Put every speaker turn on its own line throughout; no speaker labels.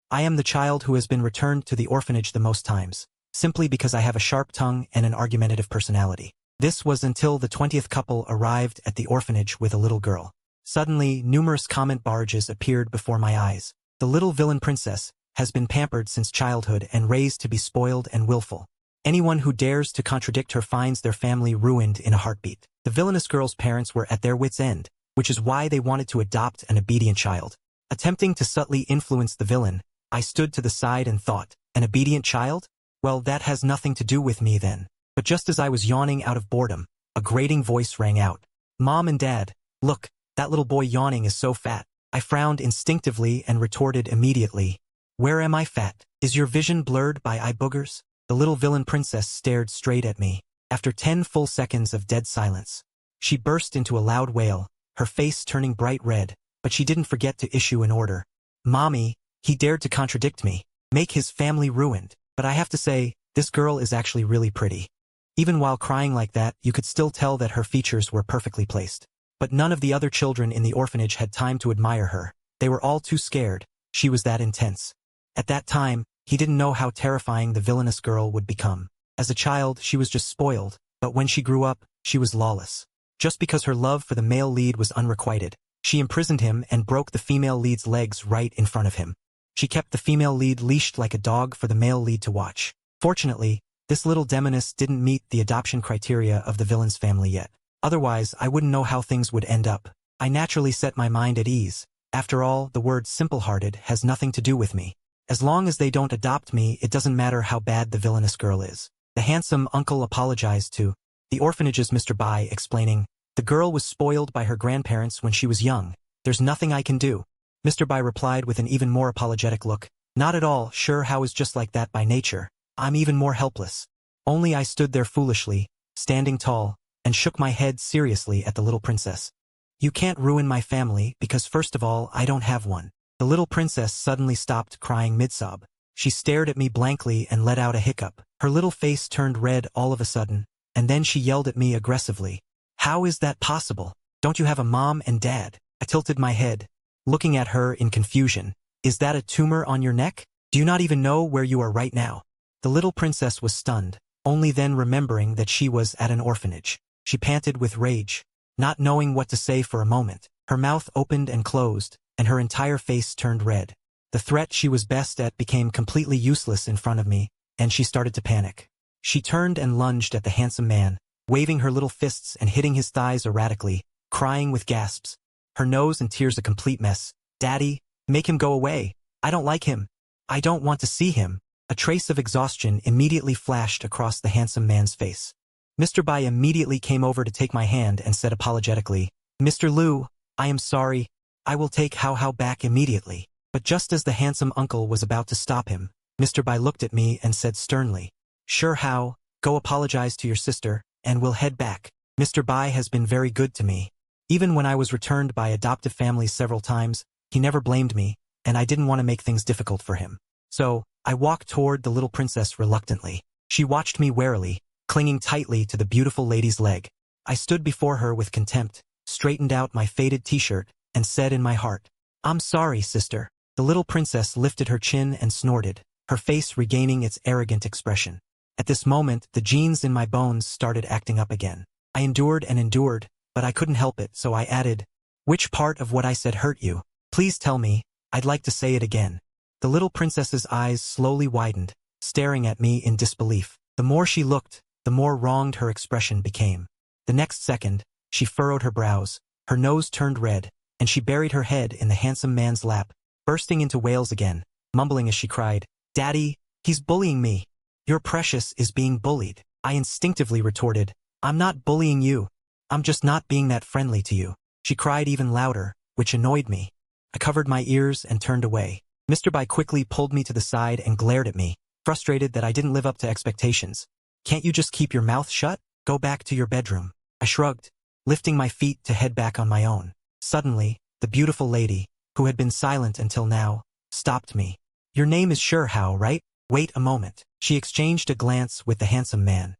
I am the child who has been returned to the orphanage the most times, simply because I have a sharp tongue and an argumentative personality. This was until the 20th couple arrived at the orphanage with a little girl. Suddenly, numerous comment barrages appeared before my eyes. The little villain princess has been pampered since childhood and raised to be spoiled and willful. Anyone who dares to contradict her finds their family ruined in a heartbeat. The villainous girl's parents were at their wits' end, which is why they wanted to adopt an obedient child. Attempting to subtly influence the villain, I stood to the side and thought, an obedient child? Well, that has nothing to do with me then. But just as I was yawning out of boredom, a grating voice rang out. Mom and Dad, look, that little boy yawning is so fat. I frowned instinctively and retorted immediately. Where am I fat? Is your vision blurred by eye boogers? The little villain princess stared straight at me. After 10 full seconds of dead silence, she burst into a loud wail, her face turning bright red, but she didn't forget to issue an order. Mommy, he dared to contradict me, make his family ruined. But I have to say, this girl is actually really pretty. Even while crying like that, you could still tell that her features were perfectly placed. But none of the other children in the orphanage had time to admire her. They were all too scared. She was that intense. At that time, he didn't know how terrifying the villainous girl would become. As a child, she was just spoiled, but when she grew up, she was lawless. Just because her love for the male lead was unrequited, she imprisoned him and broke the female lead's legs right in front of him. She kept the female lead leashed like a dog for the male lead to watch. Fortunately, this little demoness didn't meet the adoption criteria of the villain's family yet. Otherwise, I wouldn't know how things would end up. I naturally set my mind at ease. After all, the word simple-hearted has nothing to do with me. As long as they don't adopt me, it doesn't matter how bad the villainous girl is. The handsome uncle apologized to the orphanage's Mr. Bai, explaining, the girl was spoiled by her grandparents when she was young. There's nothing I can do. Mr. Bai replied with an even more apologetic look. Not at all, sure, how is just like that by nature. I'm even more helpless. Only I stood there foolishly, standing tall, and shook my head seriously at the little princess. You can't ruin my family because first of all, I don't have one. The little princess suddenly stopped crying mid-sob. She stared at me blankly and let out a hiccup. Her little face turned red all of a sudden, and then she yelled at me aggressively. How is that possible? Don't you have a mom and dad? I tilted my head, looking at her in confusion. Is that a tumor on your neck? Do you not even know where you are right now? The little princess was stunned, only then remembering that she was at an orphanage. She panted with rage, not knowing what to say for a moment. Her mouth opened and closed, and her entire face turned red. The threat she was best at became completely useless in front of me, and she started to panic. She turned and lunged at the handsome man, waving her little fists and hitting his thighs erratically, crying with gasps. Her nose and tears a complete mess. Daddy, make him go away. I don't like him. I don't want to see him. A trace of exhaustion immediately flashed across the handsome man's face. Mr. Bai immediately came over to take my hand and said apologetically, Mr. Liu, I am sorry. I will take Hao back immediately. But just as the handsome uncle was about to stop him, Mr. Bai looked at me and said sternly, Sure, Hao, go apologize to your sister, and we'll head back. Mr. Bai has been very good to me. Even when I was returned by adoptive families several times, he never blamed me, and I didn't want to make things difficult for him. So, I walked toward the little princess reluctantly. She watched me warily, clinging tightly to the beautiful lady's leg. I stood before her with contempt, straightened out my faded t-shirt, and said in my heart, I'm sorry, sister. The little princess lifted her chin and snorted, her face regaining its arrogant expression. At this moment, the genes in my bones started acting up again. I endured and endured, but I couldn't help it, so I added, Which part of what I said hurt you? Please tell me, I'd like to say it again. The little princess's eyes slowly widened, staring at me in disbelief. The more she looked, the more wronged her expression became. The next second, she furrowed her brows, her nose turned red, and she buried her head in the handsome man's lap, bursting into wails again, mumbling as she cried, Daddy, he's bullying me. Your precious is being bullied. I instinctively retorted, I'm not bullying you. I'm just not being that friendly to you. She cried even louder, which annoyed me. I covered my ears and turned away. Mr. Bai quickly pulled me to the side and glared at me, frustrated that I didn't live up to expectations. Can't you just keep your mouth shut? Go back to your bedroom. I shrugged, lifting my feet to head back on my own. Suddenly, the beautiful lady, who had been silent until now, stopped me. Your name is Sure Hao, right? Wait a moment. She exchanged a glance with the handsome man.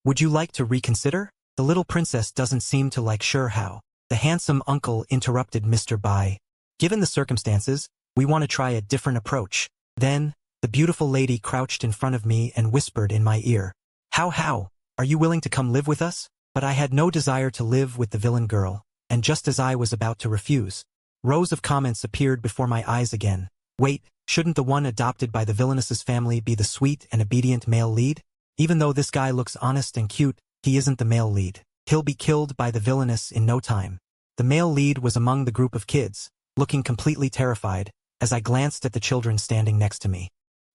Would you like to reconsider? The little princess doesn't seem to like sure how. The handsome uncle interrupted Mr. Bai. Given the circumstances, we want to try a different approach. Then, the beautiful lady crouched in front of me and whispered in my ear. How? Are you willing to come live with us? But I had no desire to live with the villain girl, and just as I was about to refuse, rows of comments appeared before my eyes again. Wait, shouldn't the one adopted by the villainess's family be the sweet and obedient male lead? Even though this guy looks honest and cute, he isn't the male lead. He'll be killed by the villainess in no time. The male lead was among the group of kids, looking completely terrified, as I glanced at the children standing next to me.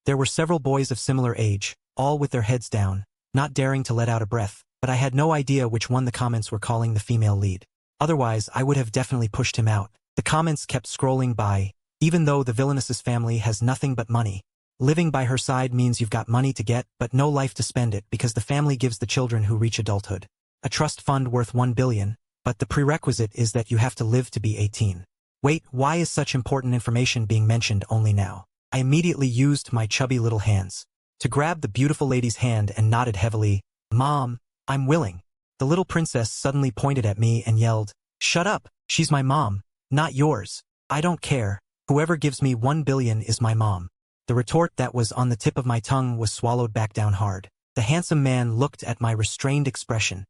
There were several boys of similar age, all with their heads down, not daring to let out a breath, but I had no idea which one the comments were calling the female lead. Otherwise, I would have definitely pushed him out. The comments kept scrolling by. Even though the villainess's family has nothing but money, living by her side means you've got money to get but no life to spend it because the family gives the children who reach adulthood a trust fund worth 1 billion, but the prerequisite is that you have to live to be 18. Wait, why is such important information being mentioned only now? I immediately used my chubby little hands to grab the beautiful lady's hand and nodded heavily. Mom, I'm willing. The little princess suddenly pointed at me and yelled, "Shut up, she's my mom, not yours. I don't care. Whoever gives me 1 billion is my mom." The retort that was on the tip of my tongue was swallowed back down hard. The handsome man looked at my restrained expression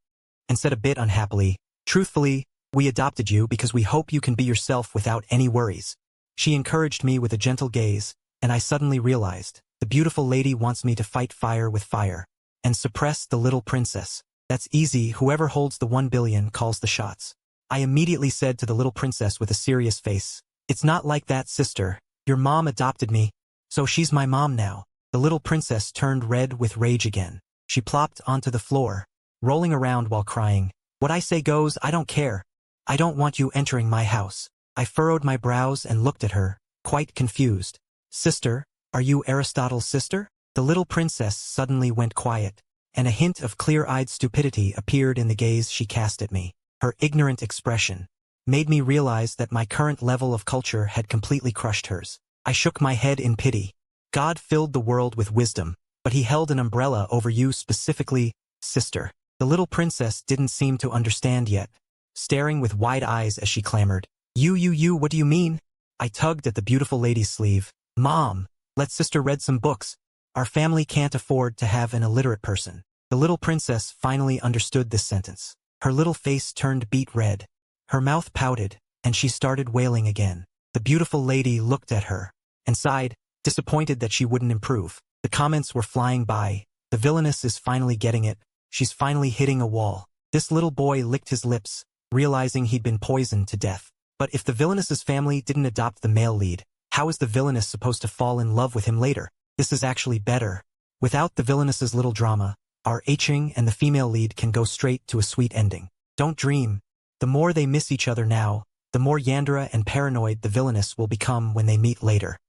and said a bit unhappily, "Truthfully, we adopted you because we hope you can be yourself without any worries." She encouraged me with a gentle gaze, and I suddenly realized, the beautiful lady wants me to fight fire with fire and suppress the little princess. That's easy, whoever holds the 1 billion calls the shots. I immediately said to the little princess with a serious face, "It's not like that, sister. Your mom adopted me, so she's my mom now." The little princess turned red with rage again. She plopped onto the floor, rolling around while crying. "What I say goes, I don't care. I don't want you entering my house." I furrowed my brows and looked at her, quite confused. "Sister, are you Aristotle's sister?" The little princess suddenly went quiet, and a hint of clear-eyed stupidity appeared in the gaze she cast at me. Her ignorant expression made me realize that my current level of culture had completely crushed hers. I shook my head in pity. God filled the world with wisdom, but he held an umbrella over you specifically, sister. The little princess didn't seem to understand yet, staring with wide eyes as she clamored, You, what do you mean?" I tugged at the beautiful lady's sleeve. "Mom, let sister read some books. Our family can't afford to have an illiterate person." The little princess finally understood this sentence. Her little face turned beet red. Her mouth pouted, and she started wailing again. The beautiful lady looked at her and sighed, disappointed that she wouldn't improve. The comments were flying by. "The villainess is finally getting it. She's finally hitting a wall." This little boy licked his lips, realizing he'd been poisoned to death. But if the villainess's family didn't adopt the male lead, how is the villainess supposed to fall in love with him later? This is actually better. Without the villainess's little drama, our Aching and the female lead can go straight to a sweet ending. Don't dream. The more they miss each other now, the more Yandere and paranoid the villainess will become when they meet later.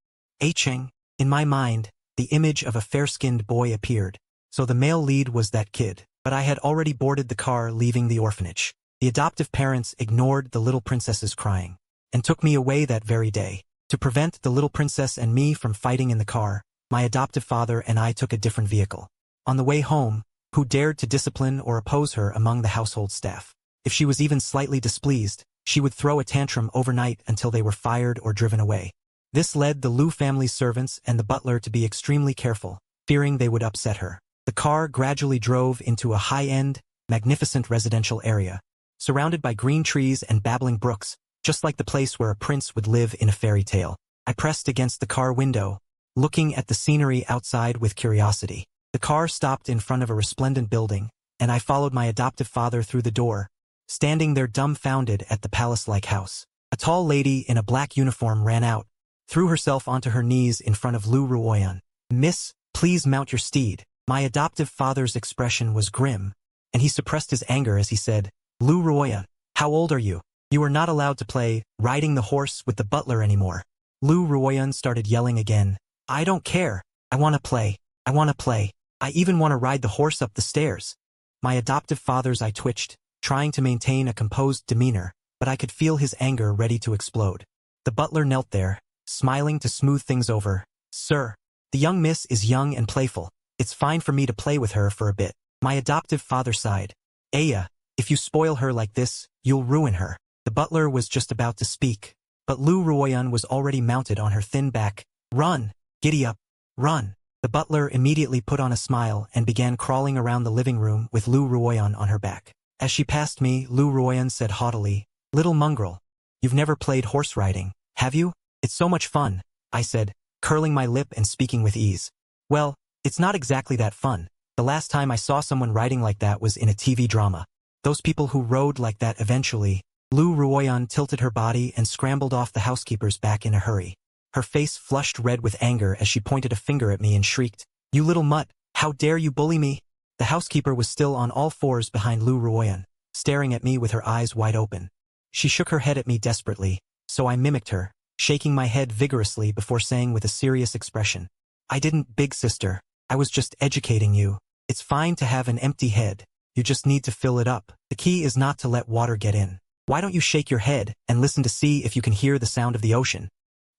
Aching. In my mind, the image of a fair-skinned boy appeared. So the male lead was that kid. But I had already boarded the car leaving the orphanage. The adoptive parents ignored the little princess's crying and took me away that very day. To prevent the little princess and me from fighting in the car, my adoptive father and I took a different vehicle. On the way home, who dared to discipline or oppose her among the household staff? If she was even slightly displeased, she would throw a tantrum overnight until they were fired or driven away. This led the Liu family's servants and the butler to be extremely careful, fearing they would upset her. The car gradually drove into a high-end, magnificent residential area, surrounded by green trees and babbling brooks, just like the place where a prince would live in a fairy tale. I pressed against the car window, looking at the scenery outside with curiosity. The car stopped in front of a resplendent building, and I followed my adoptive father through the door, standing there dumbfounded at the palace-like house. A tall lady in a black uniform ran out, threw herself onto her knees in front of Lu Ruoyan. "Miss, please mount your steed." My adoptive father's expression was grim, and he suppressed his anger as he said, "Lu Ruoyan, how old are you? You are not allowed to play riding the horse with the butler anymore." Lu Ruoyan started yelling again. "I don't care. I want to play. I want to play. I even want to ride the horse up the stairs." My adoptive father's eye twitched, trying to maintain a composed demeanor, but I could feel his anger ready to explode. The butler knelt there, smiling to smooth things over. "Sir, the young miss is young and playful. It's fine for me to play with her for a bit." My adoptive father sighed. "Aya, If you spoil her like this, you'll ruin her. The butler was just about to speak, but Lu Ruoyan was already mounted on her thin back. Run! Giddy up! Run! The butler immediately put on a smile and began crawling around the living room with Lu Ruoyan on her back. As she passed me, Lu Ruoyan said haughtily, "Little mongrel, you've never played horse riding, have you? It's so much fun," I said, curling my lip and speaking with ease. "Well, it's not exactly that fun. The last time I saw someone riding like that was in a TV drama. Those people who rode like that eventually." Lu Ruoyan tilted her body and scrambled off the housekeeper's back in a hurry. Her face flushed red with anger as she pointed a finger at me and shrieked, "You little mutt, how dare you bully me?" The housekeeper was still on all fours behind Lu Ruoyan, staring at me with her eyes wide open. She shook her head at me desperately, so I mimicked her, shaking my head vigorously before saying with a serious expression, "I didn't, big sister. I was just educating you. It's fine to have an empty head. You just need to fill it up. The key is not to let water get in. Why don't you shake your head and listen to see if you can hear the sound of the ocean?"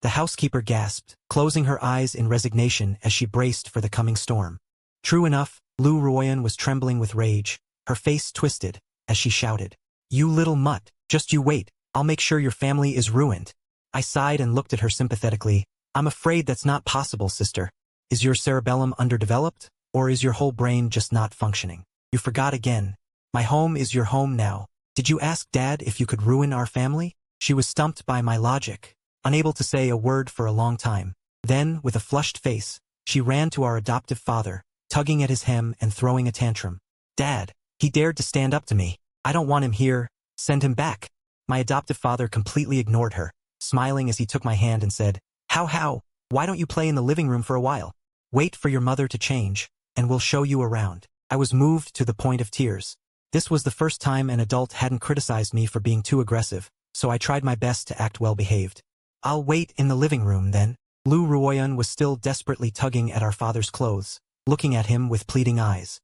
The housekeeper gasped, closing her eyes in resignation as she braced for the coming storm. True enough, Lu Ruoyan was trembling with rage, her face twisted, as she shouted, "You little mutt, just you wait, I'll make sure your family is ruined." I sighed and looked at her sympathetically. "I'm afraid that's not possible, sister. Is your cerebellum underdeveloped, or is your whole brain just not functioning? You forgot again. My home is your home now. Did you ask Dad if you could ruin our family?" She was stumped by my logic, unable to say a word for a long time. Then, with a flushed face, she ran to our adoptive father, tugging at his hem and throwing a tantrum. "Dad, he dared to stand up to me. I don't want him here. Send him back." My adoptive father completely ignored her, smiling as he took my hand and said, How? Why don't you play in the living room for a while? Wait for your mother to change, and we'll show you around." I was moved to the point of tears. This was the first time an adult hadn't criticized me for being too aggressive, so I tried my best to act well-behaved. "I'll wait in the living room then." Lu Ruoyan was still desperately tugging at our father's clothes, looking at him with pleading eyes.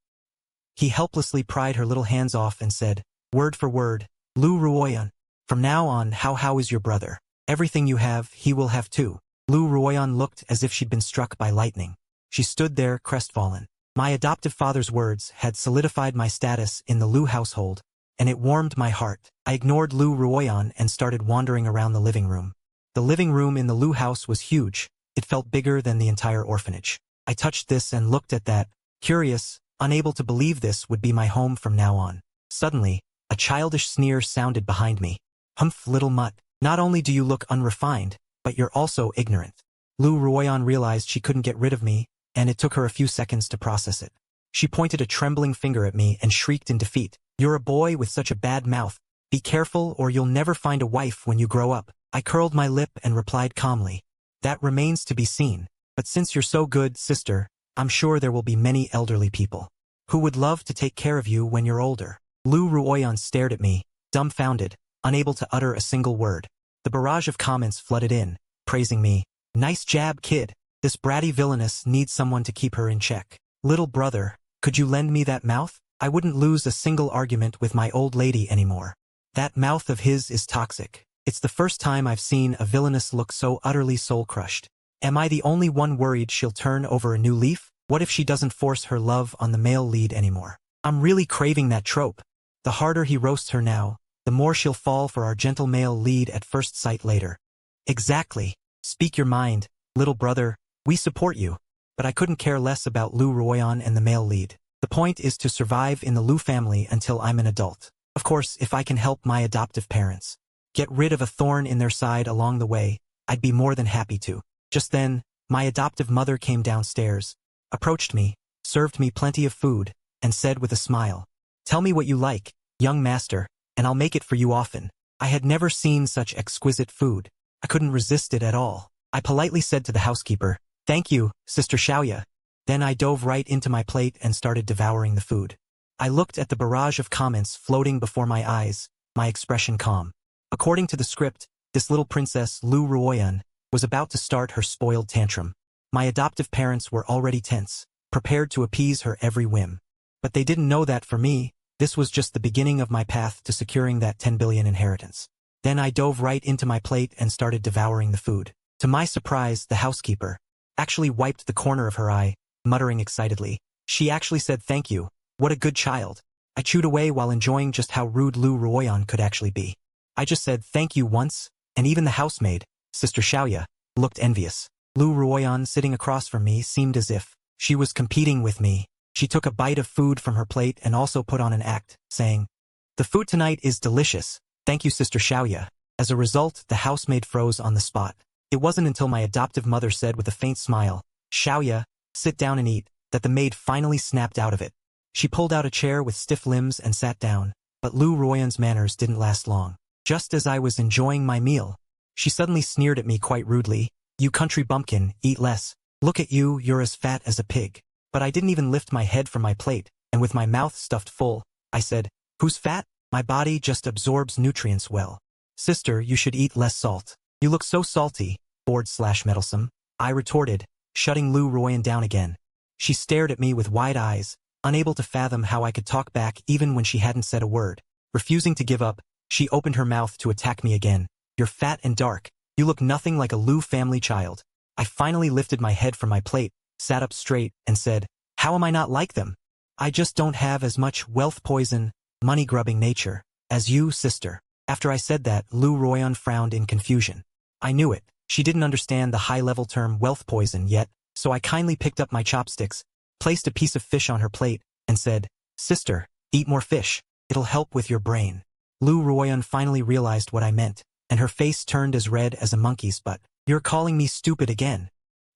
He helplessly pried her little hands off and said, word for word, "Lu Ruoyan, from now on, how is your brother? Everything you have, he will have too." Lu Ruoyan looked as if she'd been struck by lightning. She stood there crestfallen. My adoptive father's words had solidified my status in the Lu household, and it warmed my heart. I ignored Lu Ruoyan and started wandering around the living room. The living room in the Lu house was huge. It felt bigger than the entire orphanage. I touched this and looked at that, curious, unable to believe this would be my home from now on. Suddenly, a childish sneer sounded behind me. "Humph, little mutt, not only do you look unrefined, but you're also ignorant." Lu Ruoyan realized she couldn't get rid of me, and it took her a few seconds to process it. She pointed a trembling finger at me and shrieked in defeat, "You're a boy with such a bad mouth. Be careful or you'll never find a wife when you grow up." I curled my lip and replied calmly, "That remains to be seen, but since you're so good, sister, I'm sure there will be many elderly people who would love to take care of you when you're older." Lu Ruoyan stared at me, dumbfounded, unable to utter a single word. The barrage of comments flooded in, praising me. "Nice jab, kid. This bratty villainous needs someone to keep her in check. Little brother, could you lend me that mouth? I wouldn't lose a single argument with my old lady anymore. That mouth of his is toxic. It's the first time I've seen a villainous look so utterly soul-crushed. Am I the only one worried she'll turn over a new leaf? What if she doesn't force her love on the male lead anymore? I'm really craving that trope. The harder he roasts her now, the more she'll fall for our gentle male lead at first sight later." "Exactly. Speak your mind, little brother. We support you." But I couldn't care less about Lu Ruoyan and the male lead. The point is to survive in the Lu family until I'm an adult. Of course, if I can help my adoptive parents get rid of a thorn in their side along the way, I'd be more than happy to. Just then, my adoptive mother came downstairs, approached me, served me plenty of food, and said with a smile, "Tell me what you like, young master, and I'll make it for you often." I had never seen such exquisite food. I couldn't resist it at all. I politely said to the housekeeper, "Thank you, Sister Xiaoya." Then I dove right into my plate and started devouring the food. I looked at the barrage of comments floating before my eyes, my expression calm. According to the script, this little princess, Lu Ruoyan, was about to start her spoiled tantrum. My adoptive parents were already tense, prepared to appease her every whim. But they didn't know that for me, this was just the beginning of my path to securing that 10 billion inheritance. Then I dove right into my plate and started devouring the food. To my surprise, the housekeeper actually wiped the corner of her eye, muttering excitedly. She actually said thank you. What a good child. I chewed away while enjoying just how rude Lu Ruoyan could actually be. I just said thank you once, and even the housemaid, Sister Xiaoya, looked envious. Lu Ruoyan sitting across from me seemed as if she was competing with me. She took a bite of food from her plate and also put on an act, saying, "The food tonight is delicious, thank you Sister Xiaoya." As a result, the housemaid froze on the spot. It wasn't until my adoptive mother said with a faint smile, "Xiaoya, sit down and eat," that the maid finally snapped out of it. She pulled out a chair with stiff limbs and sat down, but Lu Ruoyan's manners didn't last long. Just as I was enjoying my meal, she suddenly sneered at me quite rudely. "You country bumpkin, eat less. Look at you, you're as fat as a pig." But I didn't even lift my head from my plate, and with my mouth stuffed full, I said, "Who's fat? My body just absorbs nutrients well. Sister, you should eat less salt. You look so salty, bored/meddlesome," I retorted, shutting Lu Ruoyan down again. She stared at me with wide eyes, unable to fathom how I could talk back even when she hadn't said a word. Refusing to give up, she opened her mouth to attack me again. "You're fat and dark. You look nothing like a Lu family child." I finally lifted my head from my plate, sat up straight, and said, "How am I not like them? I just don't have as much wealth poison, money-grubbing nature as you, sister." After I said that, Lu Ruoyan frowned in confusion. I knew it. She didn't understand the high-level term wealth poison yet, so I kindly picked up my chopsticks, placed a piece of fish on her plate, and said, "Sister, eat more fish. It'll help with your brain." Lu Ruoyan finally realized what I meant, and her face turned as red as a monkey's butt. "You're calling me stupid again."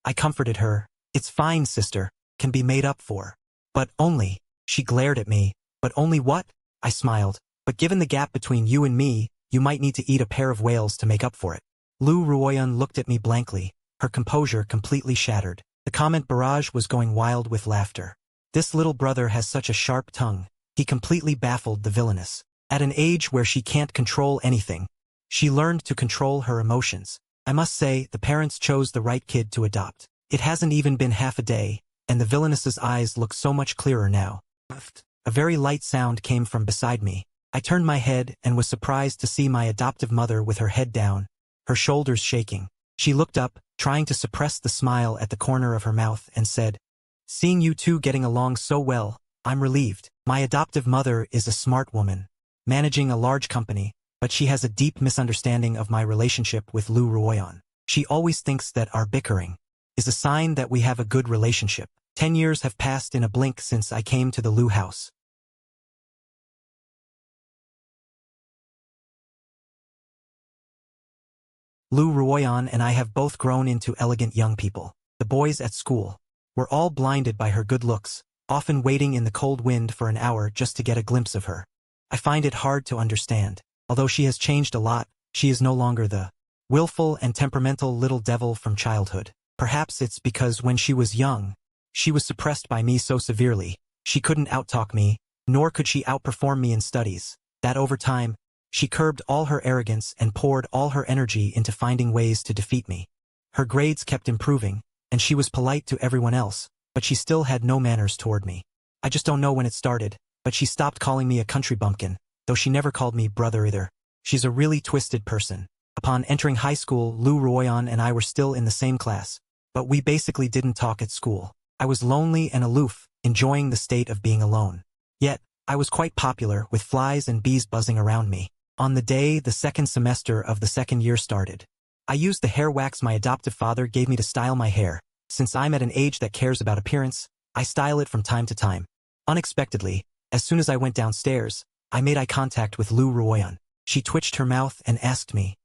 I comforted her. "It's fine, sister, can be made up for." "But only," she glared at me. "But only what?" I smiled. "But given the gap between you and me, you might need to eat a pair of whales to make up for it." Lu Ruoyan looked at me blankly, her composure completely shattered. The comment barrage was going wild with laughter. This little brother has such a sharp tongue. He completely baffled the villainous. At an age where she can't control anything, she learned to control her emotions. I must say, the parents chose the right kid to adopt. It hasn't even been half a day, and the villainous's eyes look so much clearer now. A very light sound came from beside me. I turned my head and was surprised to see my adoptive mother with her head down, her shoulders shaking. She looked up, trying to suppress the smile at the corner of her mouth, and said, "Seeing you two getting along so well, I'm relieved. My adoptive mother is a smart woman, managing a large company, but she has a deep misunderstanding of my relationship with Lu Ruoyan. She always thinks that our bickering is a sign that we have a good relationship. 10 years have passed in a blink since I came to the Lu house. Lu Ruoyan and I have both grown into elegant young people. The boys at school were all blinded by her good looks, often waiting in the cold wind for an hour just to get a glimpse of her. I find it hard to understand. Although she has changed a lot, she is no longer the willful and temperamental little devil from childhood. Perhaps it's because when she was young, she was suppressed by me so severely, she couldn't outtalk me, nor could she outperform me in studies, that over time, she curbed all her arrogance and poured all her energy into finding ways to defeat me. Her grades kept improving, and she was polite to everyone else, but she still had no manners toward me. I just don't know when it started, but she stopped calling me a country bumpkin, though she never called me brother either. She's a really twisted person. Upon entering high school, Lu Ruoyan and I were still in the same class, but we basically didn't talk at school. I was lonely and aloof, enjoying the state of being alone. Yet, I was quite popular, with flies and bees buzzing around me. On the day the second semester of the second year started, I used the hair wax my adoptive father gave me to style my hair. Since I'm at an age that cares about appearance, I style it from time to time. Unexpectedly, as soon as I went downstairs, I made eye contact with Lu Ruoyan. She twitched her mouth and asked me,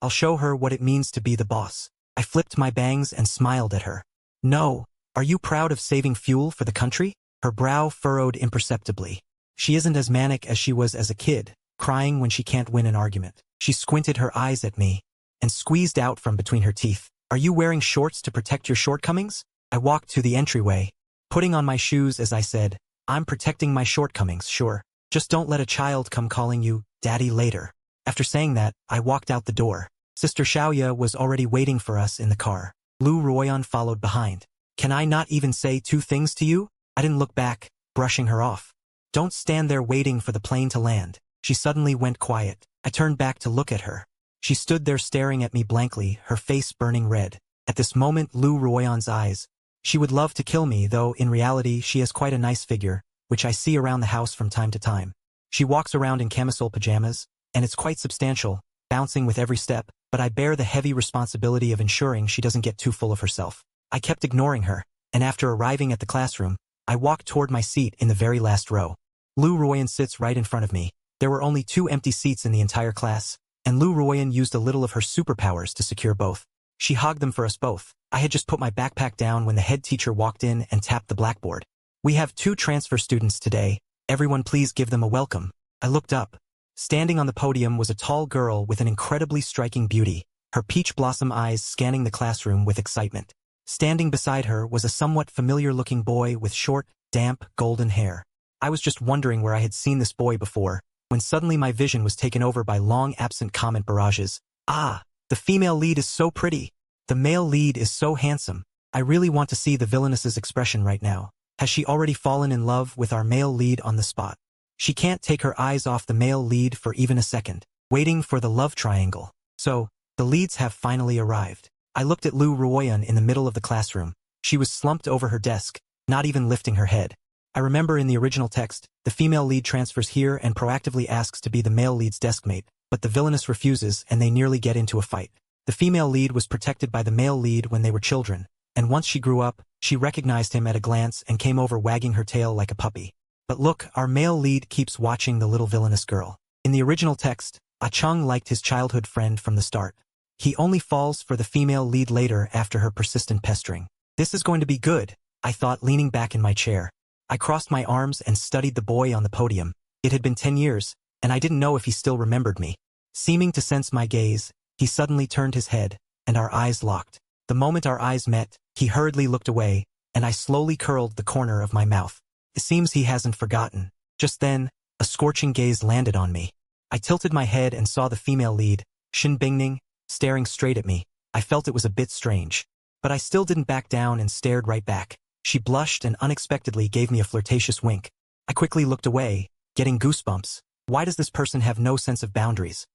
"I'll show her what it means to be the boss." I flipped my bangs and smiled at her. "No, are you proud of saving fuel for the country?" Her brow furrowed imperceptibly. She isn't as manic as she was as a kid, crying when she can't win an argument. She squinted her eyes at me and squeezed out from between her teeth, "Are you wearing shorts to protect your shortcomings?" I walked to the entryway, putting on my shoes as I said, "I'm protecting my shortcomings, sure. Just don't let a child come calling you daddy later." After saying that, I walked out the door. Sister Xiaoya was already waiting for us in the car. Lu Ruoyan followed behind. "Can I not even say two things to you?" I didn't look back, brushing her off. "Don't stand there waiting for the plane to land." She suddenly went quiet. I turned back to look at her. She stood there staring at me blankly, her face burning red. At this moment Lu Ruoyan's eyes. She would love to kill me, though in reality she has quite a nice figure, which I see around the house from time to time. She walks around in camisole pajamas, and it's quite substantial, bouncing with every step, but I bear the heavy responsibility of ensuring she doesn't get too full of herself. I kept ignoring her, and after arriving at the classroom, I walked toward my seat in the very last row. Lu Ruoyan sits right in front of me. There were only 2 empty seats in the entire class, and Lu Ruoyan used a little of her superpowers to secure both. She hogged them for us both. I had just put my backpack down when the head teacher walked in and tapped the blackboard. "We have 2 transfer students today. Everyone please give them a welcome." I looked up. Standing on the podium was a tall girl with an incredibly striking beauty, her peach blossom eyes scanning the classroom with excitement. Standing beside her was a somewhat familiar-looking boy with short, damp, golden hair. I was just wondering where I had seen this boy before, when suddenly my vision was taken over by long-absent comment barrages. "Ah, the female lead is so pretty. The male lead is so handsome. I really want to see the villainous's expression right now. Has she already fallen in love with our male lead on the spot? She can't take her eyes off the male lead for even a second, waiting for the love triangle." So, the leads have finally arrived. I looked at Lu Ruoyan in the middle of the classroom. She was slumped over her desk, not even lifting her head. I remember in the original text, the female lead transfers here and proactively asks to be the male lead's deskmate, but the villainous refuses and they nearly get into a fight. The female lead was protected by the male lead when they were children, and once she grew up, she recognized him at a glance and came over wagging her tail like a puppy. But look, our male lead keeps watching the little villainous girl. In the original text, Ah Chung liked his childhood friend from the start. He only falls for the female lead later after her persistent pestering. This is going to be good, I thought, leaning back in my chair. I crossed my arms and studied the boy on the podium. It had been 10 years, and I didn't know if he still remembered me. Seeming to sense my gaze, he suddenly turned his head, and our eyes locked. The moment our eyes met, he hurriedly looked away, and I slowly curled the corner of my mouth. It seems he hasn't forgotten. Just then, a scorching gaze landed on me. I tilted my head and saw the female lead, Shin Bingning, staring straight at me. I felt it was a bit strange. But I still didn't back down and stared right back. She blushed and unexpectedly gave me a flirtatious wink. I quickly looked away, getting goosebumps. Why does this person have no sense of boundaries?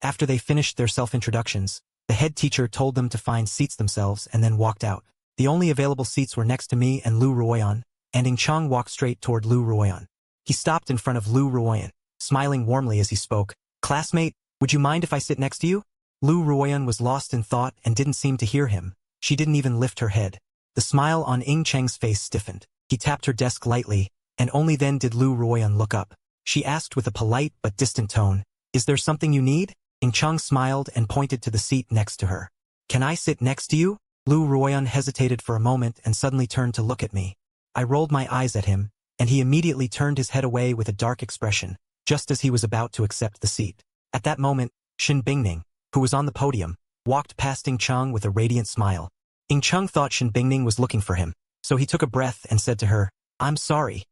After they finished their self-introductions, the head teacher told them to find seats themselves and then walked out. The only available seats were next to me and Lu Ruoyan, and Ing Chang walked straight toward Lu Ruoyan. He stopped in front of Lu Ruoyan, smiling warmly as he spoke. "Classmate, would you mind if I sit next to you?" Lu Ruoyan was lost in thought and didn't seem to hear him. She didn't even lift her head. The smile on Ing Cheng's face stiffened. He tapped her desk lightly, and only then did Lu Ruoyan look up. She asked with a polite but distant tone, "Is there something you need?" Ing Cheng smiled and pointed to the seat next to her. "Can I sit next to you?" Lu Ruoyan hesitated for a moment and suddenly turned to look at me. I rolled my eyes at him, and he immediately turned his head away with a dark expression, just as he was about to accept the seat. At that moment, Shin Bingning, who was on the podium, walked past Ing Cheng with a radiant smile. Ing Cheng thought Shin Bingning was looking for him, so he took a breath and said to her, "I'm sorry.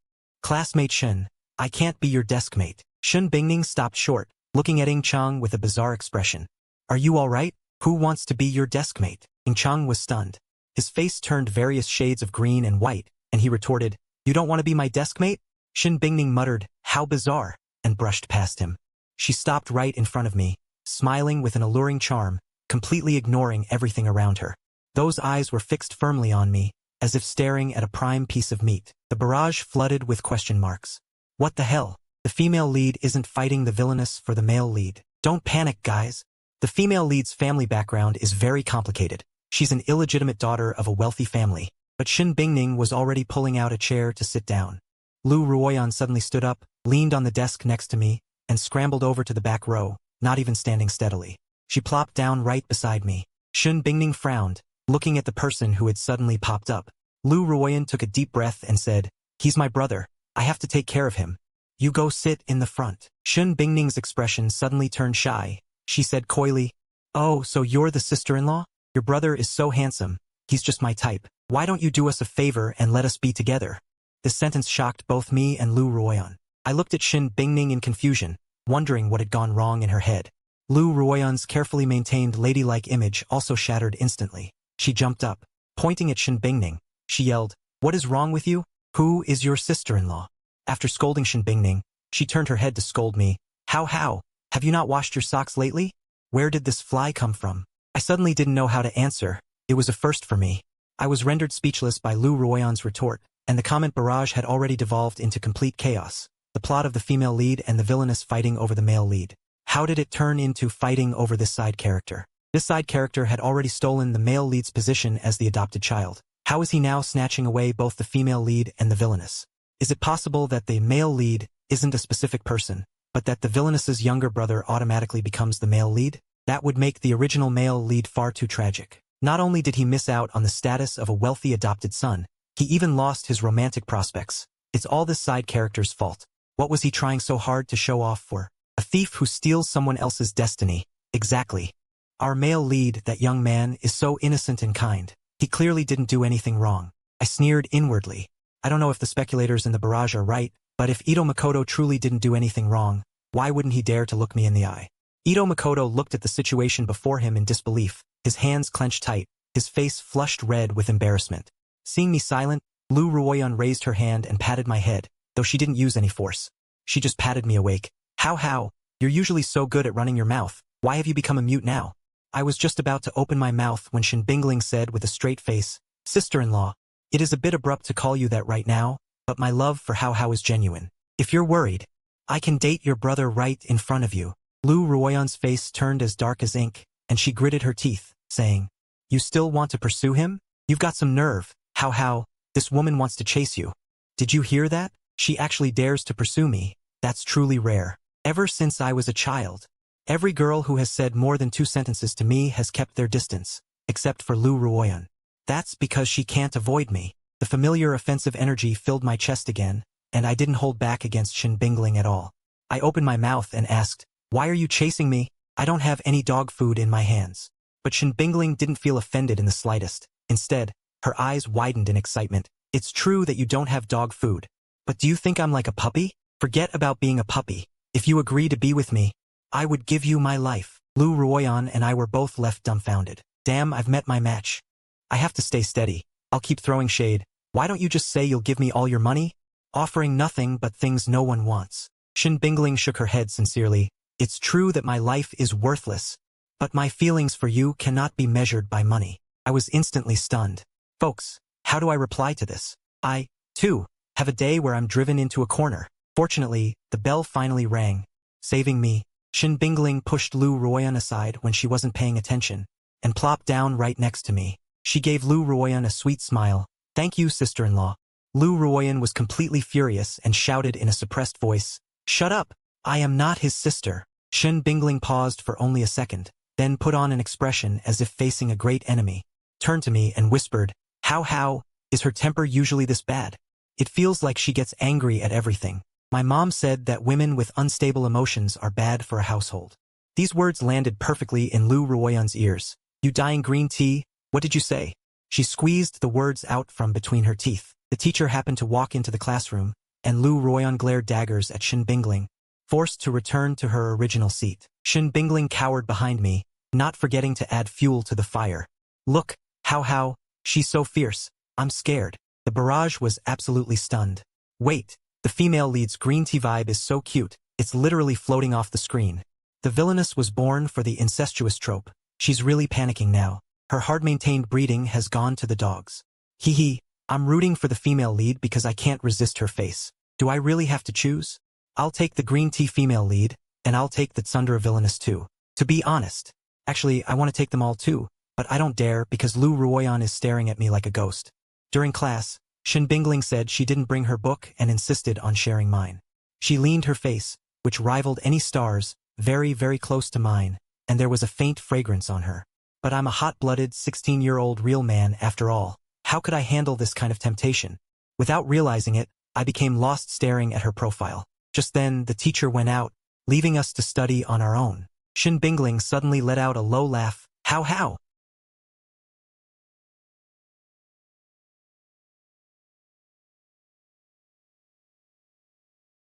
Classmate Shin, I can't be your deskmate." Shin Bingning stopped short, looking at Ing Cheng with a bizarre expression. "Are you all right? Who wants to be your deskmate?" Ing Cheng was stunned. His face turned various shades of green and white, and he retorted, "You don't want to be my deskmate?" Shin Bingning muttered, "How bizarre," and brushed past him. She stopped right in front of me, smiling with an alluring charm, completely ignoring everything around her. Those eyes were fixed firmly on me, as if staring at a prime piece of meat. The barrage flooded with question marks. What the hell? The female lead isn't fighting the villainous for the male lead. Don't panic, guys. The female lead's family background is very complicated. She's an illegitimate daughter of a wealthy family. But Shin Bingning was already pulling out a chair to sit down. Lu Ruoyan suddenly stood up, leaned on the desk next to me, and scrambled over to the back row, not even standing steadily. She plopped down right beside me. Shin Bingning frowned, looking at the person who had suddenly popped up. Lu Ruoyan took a deep breath and said, "He's my brother. I have to take care of him. You go sit in the front." Shin Bingning's expression suddenly turned shy. She said coyly, "Oh, so you're the sister-in-law? Your brother is so handsome. He's just my type. Why don't you do us a favor and let us be together?" This sentence shocked both me and Lu Ruoyan. I looked at Shin Bingning in confusion, wondering what had gone wrong in her head. Lu Ruoyan's carefully maintained ladylike image also shattered instantly. She jumped up. Pointing at Shin Bingning, she yelled, "What is wrong with you? Who is your sister-in-law?" After scolding Shin Bingning, she turned her head to scold me. How? Have you not washed your socks lately? Where did this fly come from?" I suddenly didn't know how to answer. It was a first for me. I was rendered speechless by Lu Ruoyan's retort, and the comment barrage had already devolved into complete chaos. The plot of the female lead and the villainous fighting over the male lead. How did it turn into fighting over this side character? This side character had already stolen the male lead's position as the adopted child. How is he now snatching away both the female lead and the villainous? Is it possible that the male lead isn't a specific person, but that the villainous's younger brother automatically becomes the male lead? That would make the original male lead far too tragic. Not only did he miss out on the status of a wealthy adopted son, he even lost his romantic prospects. It's all this side character's fault. What was he trying so hard to show off for? A thief who steals someone else's destiny. Exactly. Our male lead, that young man, is so innocent and kind. He clearly didn't do anything wrong. I sneered inwardly. I don't know if the speculators in the barrage are right, but if Ito Makoto truly didn't do anything wrong, why wouldn't he dare to look me in the eye? Ito Makoto looked at the situation before him in disbelief, his hands clenched tight, his face flushed red with embarrassment. Seeing me silent, Lu Ruoyan raised her hand and patted my head, though she didn't use any force. She just patted me awake. How? You're usually so good at running your mouth. Why have you become a mute now? I was just about to open my mouth when Shin Bingling said with a straight face, "Sister-in-law, it is a bit abrupt to call you that right now, but my love for How is genuine. If you're worried, I can date your brother right in front of you." Lu Ruoyan's face turned as dark as ink, and she gritted her teeth, saying, "You still want to pursue him? You've got some nerve. How, this woman wants to chase you. Did you hear that? She actually dares to pursue me. That's truly rare. Ever since I was a child, every girl who has said more than 2 sentences to me has kept their distance, except for Lu Ruoyan. That's because she can't avoid me." The familiar offensive energy filled my chest again, and I didn't hold back against Shin Bingling at all. I opened my mouth and asked, "Why are you chasing me? I don't have any dog food in my hands." But Shin Bingling didn't feel offended in the slightest. Instead, her eyes widened in excitement. "It's true that you don't have dog food. But do you think I'm like a puppy? Forget about being a puppy. If you agree to be with me, I would give you my life." Lu Ruoyan and I were both left dumbfounded. Damn, I've met my match. I have to stay steady. I'll keep throwing shade. "Why don't you just say you'll give me all your money?" Offering nothing but things no one wants. Shin Bingling shook her head sincerely. "It's true that my life is worthless, but my feelings for you cannot be measured by money." I was instantly stunned. Folks, how do I reply to this? I, too, have a day where I'm driven into a corner. Fortunately, the bell finally rang. Saving me, Shin Bingling pushed Lu Ruoyan aside when she wasn't paying attention, and plopped down right next to me. She gave Lu Ruoyan a sweet smile. "Thank you, sister-in-law." Lu Ruoyan was completely furious and shouted in a suppressed voice, "Shut up! I am not his sister." Shin Bingling paused for only a second, then put on an expression as if facing a great enemy, turned to me and whispered, How, is her temper usually this bad? It feels like she gets angry at everything. My mom said that women with unstable emotions are bad for a household." These words landed perfectly in Lu Ruoyan's ears. "You dying green tea, what did you say?" She squeezed the words out from between her teeth. The teacher happened to walk into the classroom, and Lu Ruoyan glared daggers at Shin Bingling, forced to return to her original seat. Shin Bingling cowered behind me, not forgetting to add fuel to the fire. "Look, how, she's so fierce. I'm scared." The barrage was absolutely stunned. "Wait, the female lead's green tea vibe is so cute, it's literally floating off the screen. The villainous was born for the incestuous trope. She's really panicking now. Her hard-maintained breeding has gone to the dogs. Hee, I'm rooting for the female lead because I can't resist her face. Do I really have to choose? I'll take the green tea female lead, and I'll take the tsundere villainous too. To be honest. Actually, I want to take them all too, but I don't dare because Lu Ruoyan is staring at me like a ghost." During class, Shin Bingling said she didn't bring her book and insisted on sharing mine. She leaned her face, which rivaled any star's, very, very close to mine, and there was a faint fragrance on her. But I'm a hot-blooded 16-year-old real man after all. How could I handle this kind of temptation? Without realizing it, I became lost staring at her profile. Just then, the teacher went out, leaving us to study on our own. Shin Bingling suddenly let out a low laugh. How?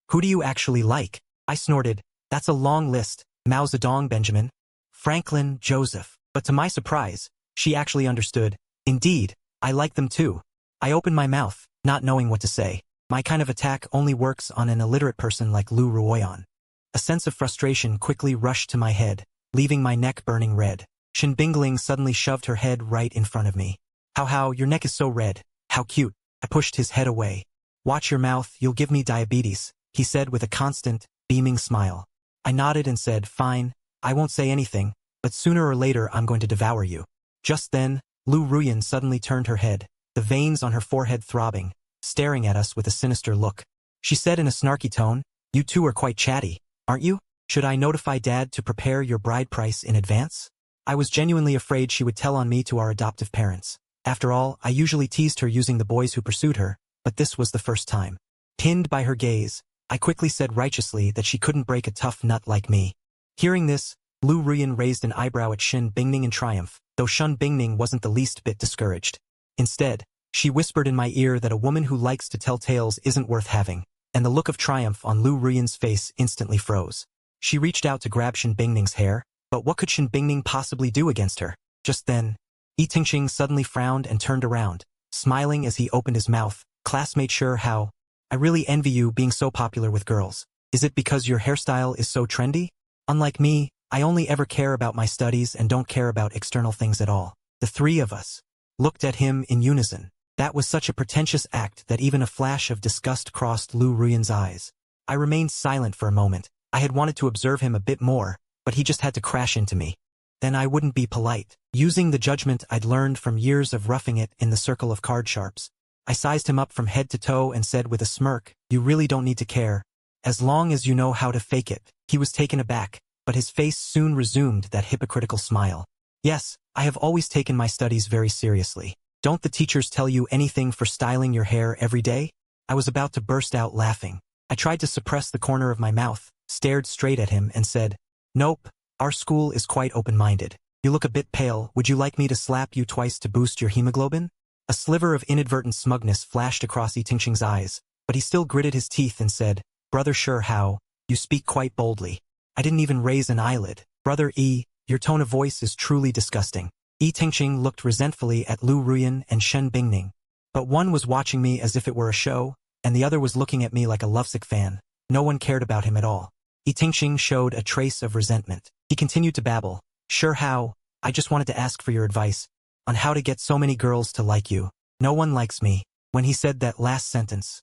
"Who do you actually like?" I snorted. "That's a long list. Mao Zedong, Benjamin. Franklin, Joseph." But to my surprise, she actually understood. "Indeed, I like them too." I opened my mouth, not knowing what to say. My kind of attack only works on an illiterate person like Lu Ruoyan. A sense of frustration quickly rushed to my head, leaving my neck burning red. Shin Bingling suddenly shoved her head right in front of me. How, your neck is so red. How cute. I pushed his head away. Watch your mouth, you'll give me diabetes, he said with a constant, beaming smile. I nodded and said, fine, I won't say anything, but sooner or later I'm going to devour you. Just then, Lu Ruyan suddenly turned her head, the veins on her forehead throbbing, staring at us with a sinister look. She said in a snarky tone, you two are quite chatty, aren't you? Should I notify Dad to prepare your bride price in advance? I was genuinely afraid she would tell on me to our adoptive parents. After all, I usually teased her using the boys who pursued her, but this was the first time. Pinned by her gaze, I quickly said righteously that she couldn't break a tough nut like me. Hearing this, Lu Ruyan raised an eyebrow at Shin Bingning in triumph, though Shin Bingning wasn't the least bit discouraged. Instead, she whispered in my ear that a woman who likes to tell tales isn't worth having, and the look of triumph on Lu Ruyan's face instantly froze. She reached out to grab Shin Bingning's hair, but what could Shin Bingning possibly do against her? Just then, Yi Tingxing suddenly frowned and turned around, smiling as he opened his mouth. Classmate sure how. I really envy you being so popular with girls. Is it because your hairstyle is so trendy? Unlike me, I only ever care about my studies and don't care about external things at all. The three of us looked at him in unison. That was such a pretentious act that even a flash of disgust crossed Lu Ruyan's eyes. I remained silent for a moment. I had wanted to observe him a bit more, but he just had to crash into me. Then I wouldn't be polite. Using the judgment I'd learned from years of roughing it in the circle of card sharps, I sized him up from head to toe and said with a smirk, you really don't need to care. As long as you know how to fake it. He was taken aback, but his face soon resumed that hypocritical smile. Yes, I have always taken my studies very seriously. Don't the teachers tell you anything for styling your hair every day? I was about to burst out laughing. I tried to suppress the corner of my mouth, stared straight at him and said, nope, our school is quite open-minded. You look a bit pale, would you like me to slap you twice to boost your hemoglobin? A sliver of inadvertent smugness flashed across Yi Tingxing's eyes, but he still gritted his teeth and said, Brother sure how, you speak quite boldly. I didn't even raise an eyelid. Brother E, your tone of voice is truly disgusting. Yi Tingxing looked resentfully at Lu Ruyan and Shin Bingning, but one was watching me as if it were a show, and the other was looking at me like a lovesick fan. No one cared about him at all. Yi Tingxing showed a trace of resentment. He continued to babble, sure how, I just wanted to ask for your advice on how to get so many girls to like you. No one likes me. When he said that last sentence,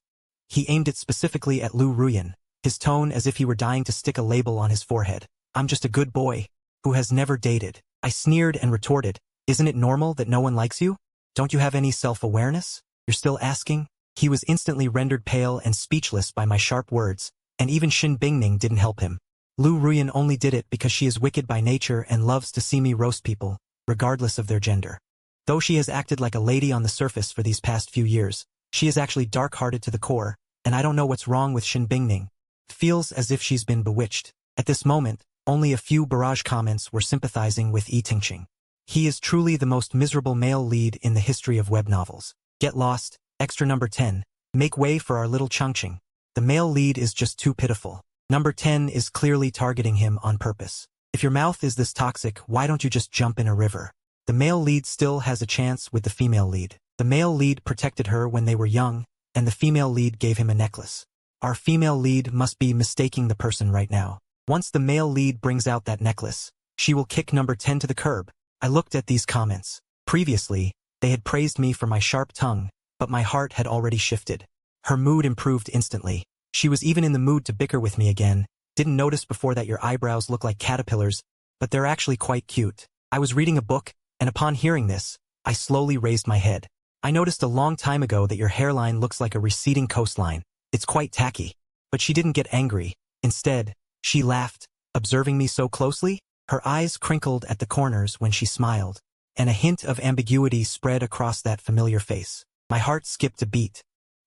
he aimed it specifically at Lu Ruyan, his tone as if he were dying to stick a label on his forehead. I'm just a good boy who has never dated. I sneered and retorted, isn't it normal that no one likes you? Don't you have any self-awareness? You're still asking? He was instantly rendered pale and speechless by my sharp words, and even Shin Bingning didn't help him. Lu Ruyan only did it because she is wicked by nature and loves to see me roast people, regardless of their gender. Though she has acted like a lady on the surface for these past few years, she is actually dark-hearted to the core, and I don't know what's wrong with Shin Bingning. It feels as if she's been bewitched. At this moment, only a few barrage comments were sympathizing with Yi Tingxing. He is truly the most miserable male lead in the history of web novels. Get lost, extra number 10. Make way for our little Changqing. The male lead is just too pitiful. Number 10 is clearly targeting him on purpose. If your mouth is this toxic, why don't you just jump in a river? The male lead still has a chance with the female lead. The male lead protected her when they were young, and the female lead gave him a necklace. Our female lead must be mistaking the person right now. Once the male lead brings out that necklace, she will kick number 10 to the curb. I looked at these comments. Previously, they had praised me for my sharp tongue, but my heart had already shifted. Her mood improved instantly. She was even in the mood to bicker with me again. Didn't notice before that your eyebrows look like caterpillars, but they're actually quite cute. I was reading a book, and upon hearing this, I slowly raised my head. I noticed a long time ago that your hairline looks like a receding coastline. It's quite tacky. But she didn't get angry. Instead, she laughed, observing me so closely. Her eyes crinkled at the corners when she smiled, and a hint of ambiguity spread across that familiar face. My heart skipped a beat.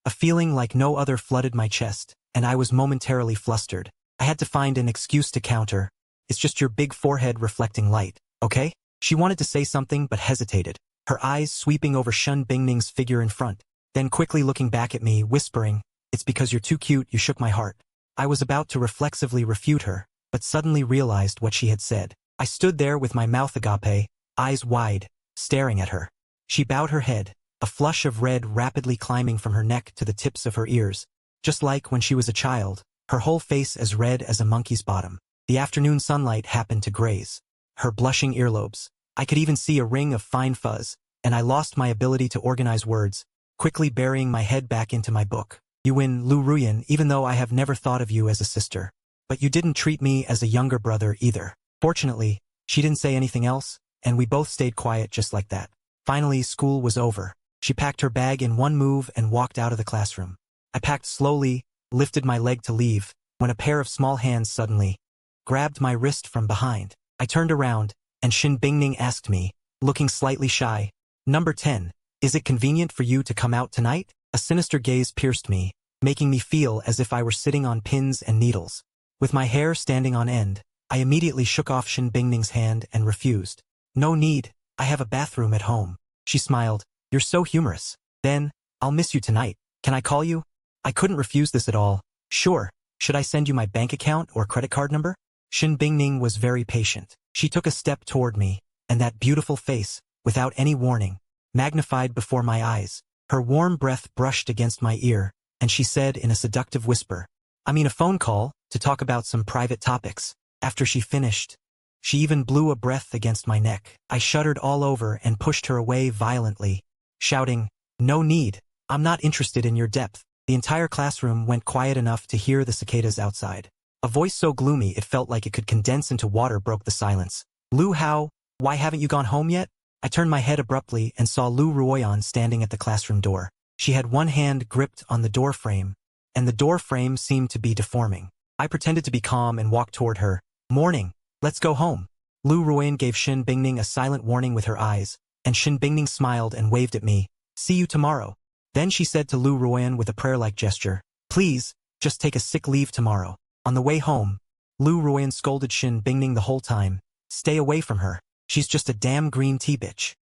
A feeling like no other flooded my chest, and I was momentarily flustered. I had to find an excuse to counter. It's just your big forehead reflecting light, okay? She wanted to say something but hesitated, her eyes sweeping over Shin Bingning's figure in front, then quickly looking back at me, whispering, it's because you're too cute, you shook my heart. I was about to reflexively refute her, but suddenly realized what she had said. I stood there with my mouth agape, eyes wide, staring at her. She bowed her head, a flush of red rapidly climbing from her neck to the tips of her ears. Just like when she was a child, her whole face as red as a monkey's bottom. The afternoon sunlight happened to graze her blushing earlobes, I could even see a ring of fine fuzz, and I lost my ability to organize words, quickly burying my head back into my book. You win, Lu Ruyan, even though I have never thought of you as a sister. But you didn't treat me as a younger brother either. Fortunately, she didn't say anything else, and we both stayed quiet just like that. Finally, school was over. She packed her bag in one move and walked out of the classroom. I packed slowly, lifted my leg to leave, when a pair of small hands suddenly grabbed my wrist from behind. I turned around, and Shin Bingning asked me, looking slightly shy, "Number 10, is it convenient for you to come out tonight?" A sinister gaze pierced me, making me feel as if I were sitting on pins and needles. With my hair standing on end, I immediately shook off Shin Bingning's hand and refused. "No need, I have a bathroom at home." She smiled. "You're so humorous. Then, I'll miss you tonight. Can I call you?" I couldn't refuse this at all. "Sure, should I send you my bank account or credit card number?" Shin Bingning was very patient. She took a step toward me, and that beautiful face, without any warning, magnified before my eyes. Her warm breath brushed against my ear, and she said in a seductive whisper, "I mean a phone call, to talk about some private topics." After she finished, she even blew a breath against my neck. I shuddered all over and pushed her away violently, shouting, "No need, I'm not interested in your depth." The entire classroom went quiet enough to hear the cicadas outside. A voice so gloomy it felt like it could condense into water broke the silence. "Lu Hao, why haven't you gone home yet?" I turned my head abruptly and saw Lu Ruoyan standing at the classroom door. She had one hand gripped on the door frame, and the door frame seemed to be deforming. I pretended to be calm and walked toward her. "Morning, let's go home." Lu Ruoyan gave Shin Bingning a silent warning with her eyes, and Shin Bingning smiled and waved at me. "See you tomorrow." Then she said to Lu Ruoyan with a prayer-like gesture, "Please, just take a sick leave tomorrow." On the way home, Lu Ruoyan scolded Shin Bingning the whole time. "Stay away from her. She's just a damn green tea bitch.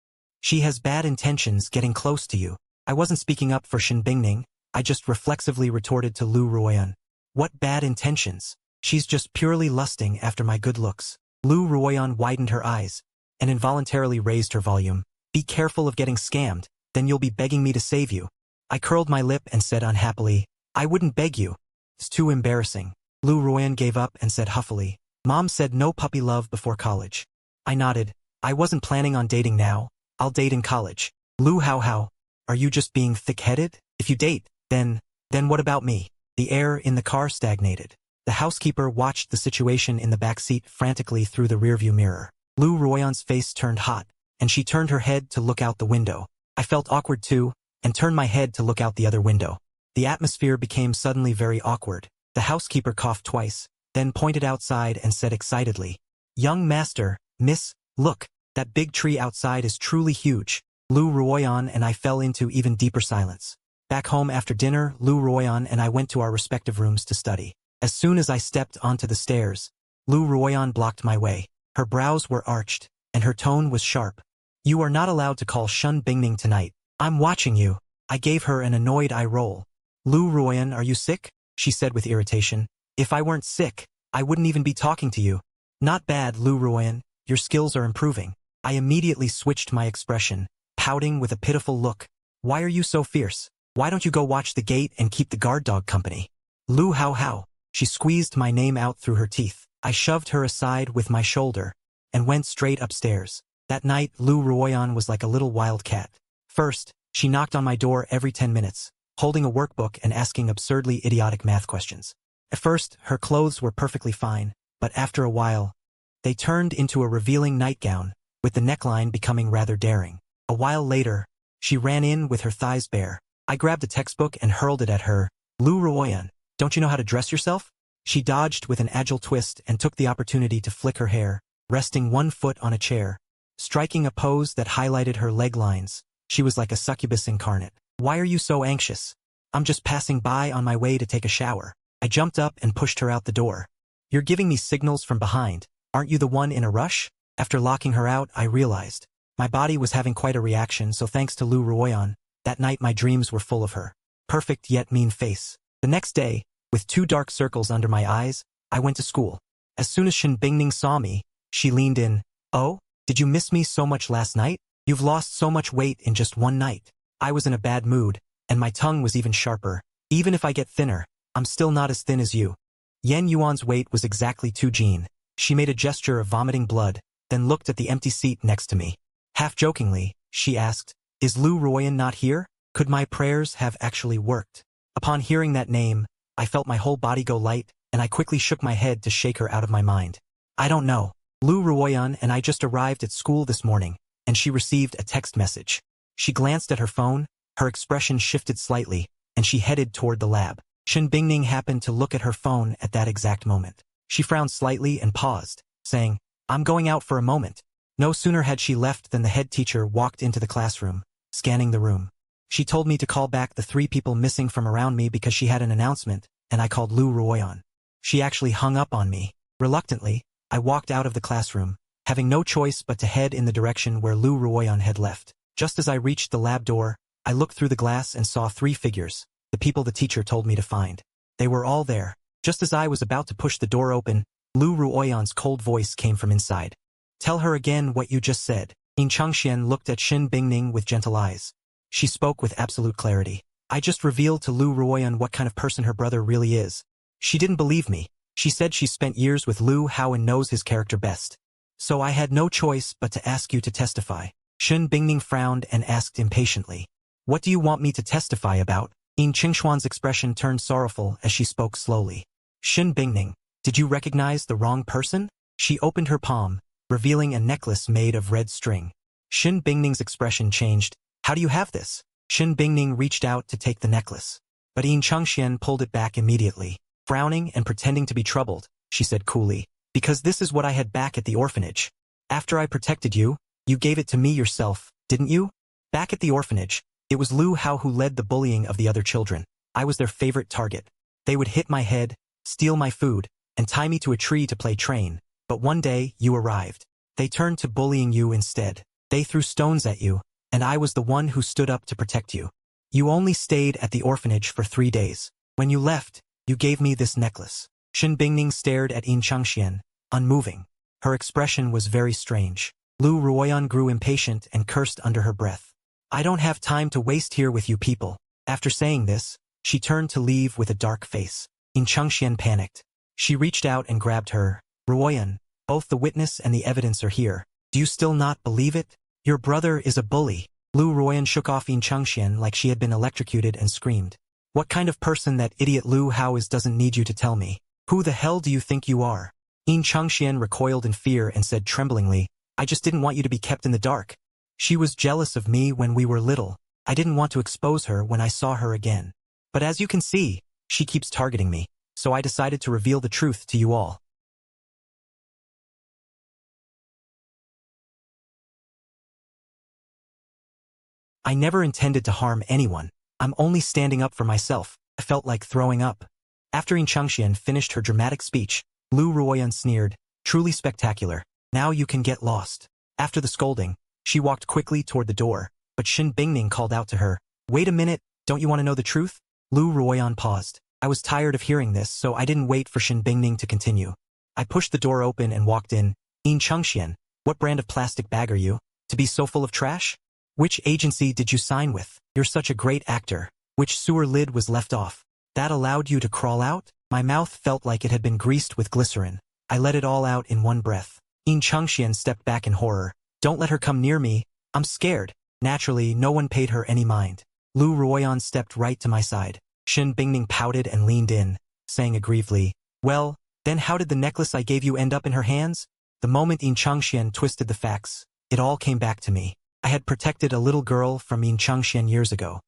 She has bad intentions getting close to you." I wasn't speaking up for Shin Bingning. I just reflexively retorted to Lu Ruoyan. "What bad intentions? She's just purely lusting after my good looks." Lu Ruoyan widened her eyes, and involuntarily raised her volume. "Be careful of getting scammed, then you'll be begging me to save you." I curled my lip and said unhappily, "I wouldn't beg you. It's too embarrassing." Lu Ruoyan gave up and said huffily, "Mom said no puppy love before college." I nodded. "I wasn't planning on dating now. I'll date in college." "Lu Hao, are you just being thick-headed? If you date, then what about me?" The air in the car stagnated. The housekeeper watched the situation in the back seat frantically through the rearview mirror. Lu Ruoyan's face turned hot, and she turned her head to look out the window. I felt awkward too, and turned my head to look out the other window. The atmosphere became suddenly very awkward. The housekeeper coughed twice, then pointed outside and said excitedly, "Young master, miss, look, that big tree outside is truly huge." Lu Ruoyan and I fell into even deeper silence. Back home after dinner, Lu Ruoyan and I went to our respective rooms to study. As soon as I stepped onto the stairs, Lu Ruoyan blocked my way. Her brows were arched, and her tone was sharp. "You are not allowed to call Shin Bingning tonight. I'm watching you." I gave her an annoyed eye roll. "Lu Ruoyan, are you sick?" she said with irritation. "If I weren't sick, I wouldn't even be talking to you." "Not bad, Lu Ruoyan. Your skills are improving." I immediately switched my expression, pouting with a pitiful look. "Why are you so fierce? Why don't you go watch the gate and keep the guard dog company?" "Lu Hao." She squeezed my name out through her teeth. I shoved her aside with my shoulder and went straight upstairs. That night, Lu Ruoyan was like a little wildcat. First, she knocked on my door every 10 minutes, holding a workbook and asking absurdly idiotic math questions. At first, her clothes were perfectly fine, but after a while, they turned into a revealing nightgown, with the neckline becoming rather daring. A while later, she ran in with her thighs bare. I grabbed a textbook and hurled it at her. "Lu Ruoyan, don't you know how to dress yourself?" She dodged with an agile twist and took the opportunity to flick her hair, resting one foot on a chair, striking a pose that highlighted her leg lines. She was like a succubus incarnate. "Why are you so anxious?" "I'm just passing by on my way to take a shower." I jumped up and pushed her out the door. "You're giving me signals from behind. Aren't you the one in a rush?" After locking her out, I realized my body was having quite a reaction, so thanks to Lu Ruoyan, that night my dreams were full of her perfect yet mean face. The next day, with 2 dark circles under my eyes, I went to school. As soon as Shin Bingning saw me, she leaned in. "Oh, did you miss me so much last night? You've lost so much weight in just one night." I was in a bad mood, and my tongue was even sharper. "Even if I get thinner, I'm still not as thin as you." Yen Yuan's weight was exactly 2 jin. She made a gesture of vomiting blood, then looked at the empty seat next to me. Half jokingly, she asked, "Is Lu Ruoyan not here? Could my prayers have actually worked?" Upon hearing that name, I felt my whole body go light, and I quickly shook my head to shake her out of my mind. "I don't know. Lu Ruoyan and I just arrived at school this morning, and she received a text message." She glanced at her phone, her expression shifted slightly, and she headed toward the lab. Shin Bingning happened to look at her phone at that exact moment. She frowned slightly and paused, saying, "I'm going out for a moment." No sooner had she left than the head teacher walked into the classroom, scanning the room. She told me to call back the 3 people missing from around me because she had an announcement, and I called Lu Ruoyan. She actually hung up on me. Reluctantly, I walked out of the classroom, having no choice but to head in the direction where Lu Ruoyan had left. Just as I reached the lab door, I looked through the glass and saw 3 figures, the people the teacher told me to find. They were all there. Just as I was about to push the door open, Lu Ruoyan's cold voice came from inside. "Tell her again what you just said." Yin Changxian looked at Shin Bingning with gentle eyes. She spoke with absolute clarity. "I just revealed to Lu Ruoyan what kind of person her brother really is. She didn't believe me. She said she spent years with Lu Hao and knows his character best. So I had no choice but to ask you to testify." Shin Bingning frowned and asked impatiently, "What do you want me to testify about?" Yin Qingshuan's expression turned sorrowful as she spoke slowly. "Shin Bingning, did you recognize the wrong person?" She opened her palm, revealing a necklace made of red string. Shin Bingning's expression changed. "How do you have this?" Shin Bingning reached out to take the necklace, but Yin Changxian pulled it back immediately. Frowning and pretending to be troubled, she said coolly, "Because this is what I had back at the orphanage. After I protected you, you gave it to me yourself, didn't you?" Back at the orphanage, it was Lu Hao who led the bullying of the other children. I was their favorite target. They would hit my head, steal my food, and tie me to a tree to play train. But one day, you arrived. They turned to bullying you instead. They threw stones at you, and I was the one who stood up to protect you. You only stayed at the orphanage for 3 days. When you left, you gave me this necklace." Shin Bingning stared at Yin Changxian, unmoving. Her expression was very strange. Lu Ruoyan grew impatient and cursed under her breath. "I don't have time to waste here with you people." After saying this, she turned to leave with a dark face. Yin Changxian panicked. She reached out and grabbed her. "Ruoyan, both the witness and the evidence are here. Do you still not believe it? Your brother is a bully." Lu Ruoyan shook off Yin Changxian like she had been electrocuted and screamed. "What kind of person that idiot Lu Hao is doesn't need you to tell me. Who the hell do you think you are?" Yin Changxian recoiled in fear and said tremblingly, "I just didn't want you to be kept in the dark. She was jealous of me when we were little. I didn't want to expose her when I saw her again. But as you can see, she keeps targeting me, so I decided to reveal the truth to you all." "I never intended to harm anyone. I'm only standing up for myself." I felt like throwing up. After Yin Changxian finished her dramatic speech, Lu Ruoyan sneered, "Truly spectacular. Now you can get lost." After the scolding, she walked quickly toward the door, but Shin Bingning called out to her, "Wait a minute, don't you want to know the truth?" Lu Ruoyan paused. I was tired of hearing this, so I didn't wait for Shin Bingning to continue. I pushed the door open and walked in. "Yin Changxian, what brand of plastic bag are you? To be so full of trash? Which agency did you sign with? You're such a great actor. Which sewer lid was left off? That allowed you to crawl out?" My mouth felt like it had been greased with glycerin. I let it all out in one breath. Yin Changxian stepped back in horror. "Don't let her come near me. I'm scared." Naturally, no one paid her any mind. Lu Ruoyan stepped right to my side. Shin Bingning pouted and leaned in, saying aggrievedly, "Well, then how did the necklace I gave you end up in her hands?" The moment Yin Changxian twisted the facts, it all came back to me. I had protected a little girl from Yin Changxian years ago.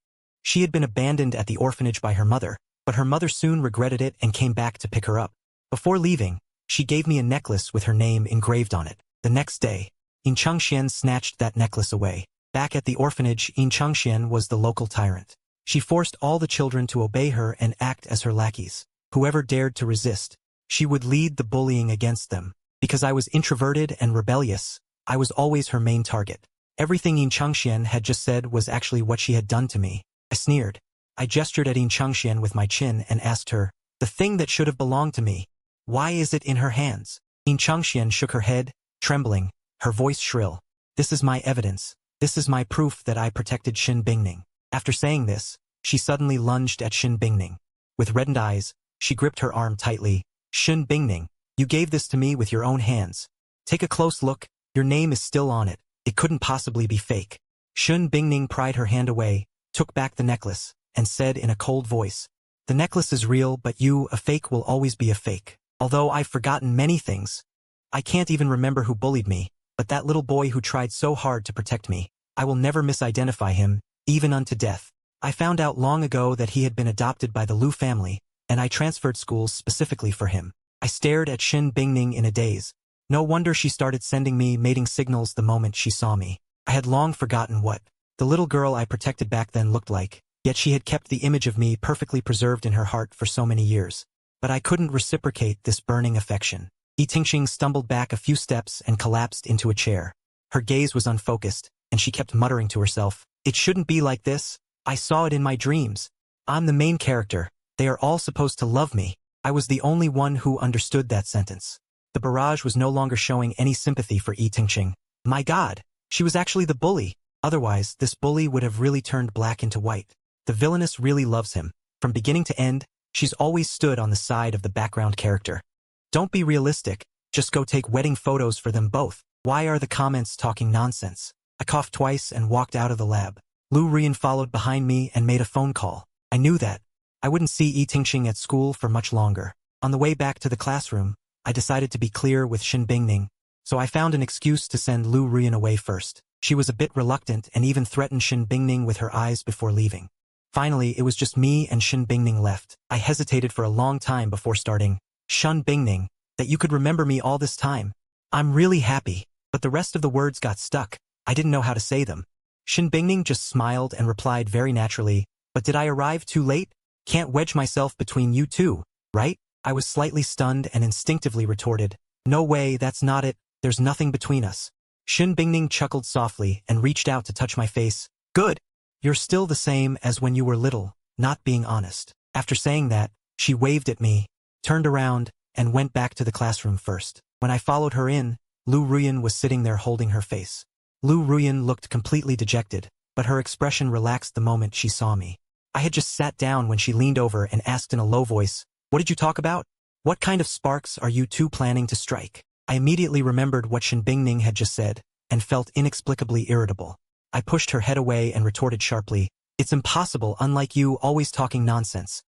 She had been abandoned at the orphanage by her mother, but her mother soon regretted it and came back to pick her up. Before leaving, she gave me a necklace with her name engraved on it. The next day, Yin Changxian snatched that necklace away. Back at the orphanage, Yin Changxian was the local tyrant. She forced all the children to obey her and act as her lackeys. Whoever dared to resist, she would lead the bullying against them. Because I was introverted and rebellious, I was always her main target. Everything Yin Changxian had just said was actually what she had done to me. I sneered. I gestured at Yin Changxian with my chin and asked her, "The thing that should have belonged to me, why is it in her hands?" Yin Changxian shook her head, trembling, her voice shrill. "This is my evidence. This is my proof that I protected Shin Bingning." After saying this, she suddenly lunged at Shin Bingning. With reddened eyes, she gripped her arm tightly. "Shin Bingning, you gave this to me with your own hands. Take a close look, Your name is still on it. It couldn't possibly be fake. Shun Bingning pried her hand away, took back the necklace, and said in a cold voice, "The necklace is real, but you, a fake, will always be a fake. Although I've forgotten many things. I can't even remember who bullied me, but that little boy who tried so hard to protect me. I will never misidentify him, even unto death. I found out long ago that he had been adopted by the Lu family, and I transferred schools specifically for him." I stared at Shin Bingning in a daze. No wonder she started sending me mating signals the moment she saw me. I had long forgotten what the little girl I protected back then looked like, yet she had kept the image of me perfectly preserved in her heart for so many years. But I couldn't reciprocate this burning affection. Yi Tingxing stumbled back a few steps and collapsed into a chair. Her gaze was unfocused, and she kept muttering to herself, "It shouldn't be like this. I saw it in my dreams. I'm the main character. They are all supposed to love me." I was the only one who understood that sentence. The barrage was no longer showing any sympathy for Yi Tingxing. My God, she was actually the bully. Otherwise, this bully would have really turned black into white. The villainous really loves him. From beginning to end, she's always stood on the side of the background character. Don't be realistic. Just go take wedding photos for them both. Why are the comments talking nonsense? I coughed twice and walked out of the lab. Lu Rian followed behind me and made a phone call. I knew that I wouldn't see Yi Tingxing at school for much longer. On the way back to the classroom, I decided to be clear with Shin Bingning, so I found an excuse to send Lu Rian away first. She was a bit reluctant and even threatened Shin Bingning with her eyes before leaving. Finally, it was just me and Shin Bingning left. I hesitated for a long time before starting. "Shun Bingning, that you could remember me all this time. I'm really happy." But the rest of the words got stuck. I didn't know how to say them. Shin Bingning just smiled and replied very naturally, "But did I arrive too late? Can't wedge myself between you two, right?" I was slightly stunned and instinctively retorted, "No way, that's not it. There's nothing between us." Shin Bingning chuckled softly and reached out to touch my face. "Good. You're still the same as when you were little, not being honest." After saying that, she waved at me, turned around, and went back to the classroom first. When I followed her in, Lu Ruyan was sitting there holding her face. Lu Ruyan looked completely dejected, but her expression relaxed the moment she saw me. I had just sat down when she leaned over and asked in a low voice, "What did you talk about? What kind of sparks are you two planning to strike?" I immediately remembered what Shin Bingning had just said, and felt inexplicably irritable. I pushed her head away and retorted sharply, "It's impossible, unlike you always talking nonsense."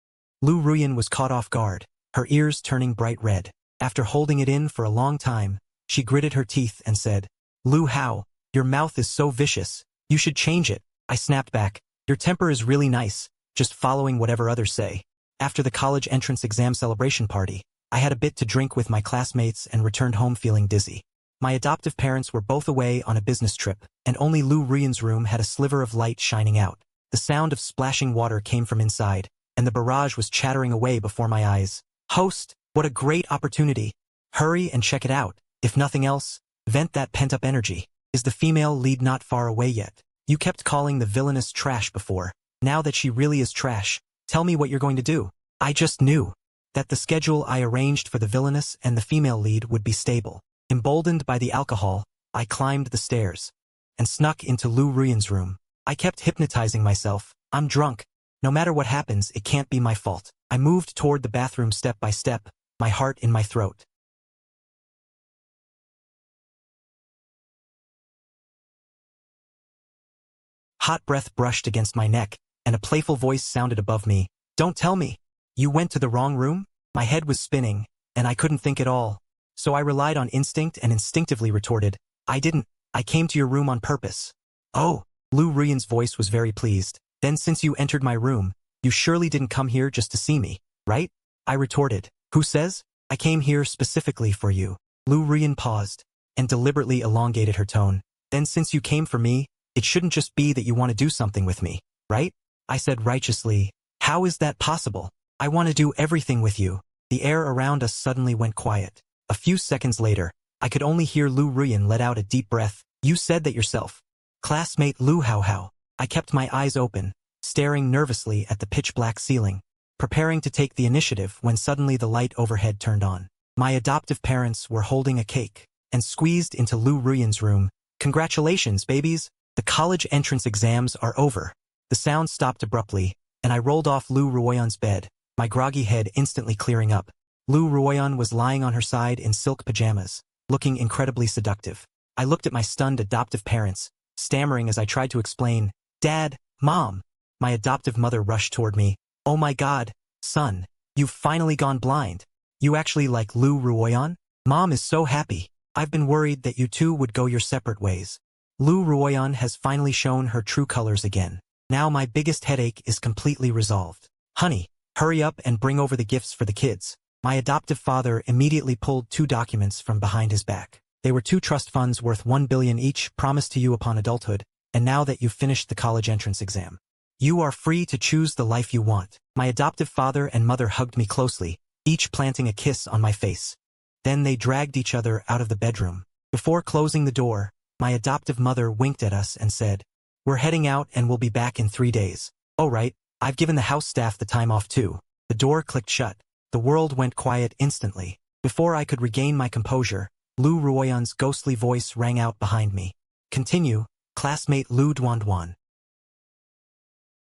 Lu Ruyan was caught off guard, her ears turning bright red. After holding it in for a long time, she gritted her teeth and said, "Lu Hao, your mouth is so vicious, you should change it." I snapped back, "Your temper is really nice, just following whatever others say." After the college entrance exam celebration party, I had a bit to drink with my classmates and returned home feeling dizzy. My adoptive parents were both away on a business trip, and only Lu Ruyan's room had a sliver of light shining out. The sound of splashing water came from inside, and the barrage was chattering away before my eyes. "Host, what a great opportunity. Hurry and check it out. If nothing else, vent that pent-up energy. Is the female lead not far away yet? You kept calling the villainous trash before. Now that she really is trash, tell me what you're going to do." I just knew that the schedule I arranged for the villainous and the female lead would be stable. Emboldened by the alcohol, I climbed the stairs and snuck into Lu Ruyan's room. I kept hypnotizing myself. "I'm drunk. No matter what happens, it can't be my fault." I moved toward the bathroom step by step, my heart in my throat. Hot breath brushed against my neck, and a playful voice sounded above me. "Don't tell me. You went to the wrong room?" My head was spinning, and I couldn't think at all. So I relied on instinct and instinctively retorted, "I didn't. I came to your room on purpose." "Oh." Lu Ruyan's voice was very pleased. "Then since you entered my room, you surely didn't come here just to see me, right?" I retorted. "Who says? I came here specifically for you." Lu Ruyan paused, and deliberately elongated her tone. "Then since you came for me, it shouldn't just be that you want to do something with me, right?" I said righteously. "How is that possible? I want to do everything with you." The air around us suddenly went quiet. A few seconds later, I could only hear Lu Ruyan let out a deep breath. "You said that yourself." "Classmate Lu Hao." I kept my eyes open, staring nervously at the pitch-black ceiling, preparing to take the initiative when suddenly the light overhead turned on. My adoptive parents were holding a cake and squeezed into Lu Ruyan's room. "Congratulations, babies. The college entrance exams are over." The sound stopped abruptly, and I rolled off Lu Ruyan's bed, my groggy head instantly clearing up. Lu Ruyan was lying on her side in silk pajamas, looking incredibly seductive. I looked at my stunned adoptive parents, stammering as I tried to explain, "Dad, Mom." My adoptive mother rushed toward me. "Oh my God, son, you've finally gone blind. You actually like Lu Ruoyan? Mom is so happy. I've been worried that you two would go your separate ways. Lu Ruoyan has finally shown her true colors again. Now my biggest headache is completely resolved. Honey, hurry up and bring over the gifts for the kids." My adoptive father immediately pulled 2 documents from behind his back. They were 2 trust funds worth 1 billion each, promised to you upon adulthood, and now that you've finished the college entrance exam, you are free to choose the life you want. My adoptive father and mother hugged me closely, each planting a kiss on my face. Then they dragged each other out of the bedroom. Before closing the door, my adoptive mother winked at us and said, "We're heading out and we'll be back in 3 days. Oh right, I've given the house staff the time off too." The door clicked shut. The world went quiet instantly. Before I could regain my composure, Lu Ruoyan's ghostly voice rang out behind me. "Continue, classmate Lu Duanduan."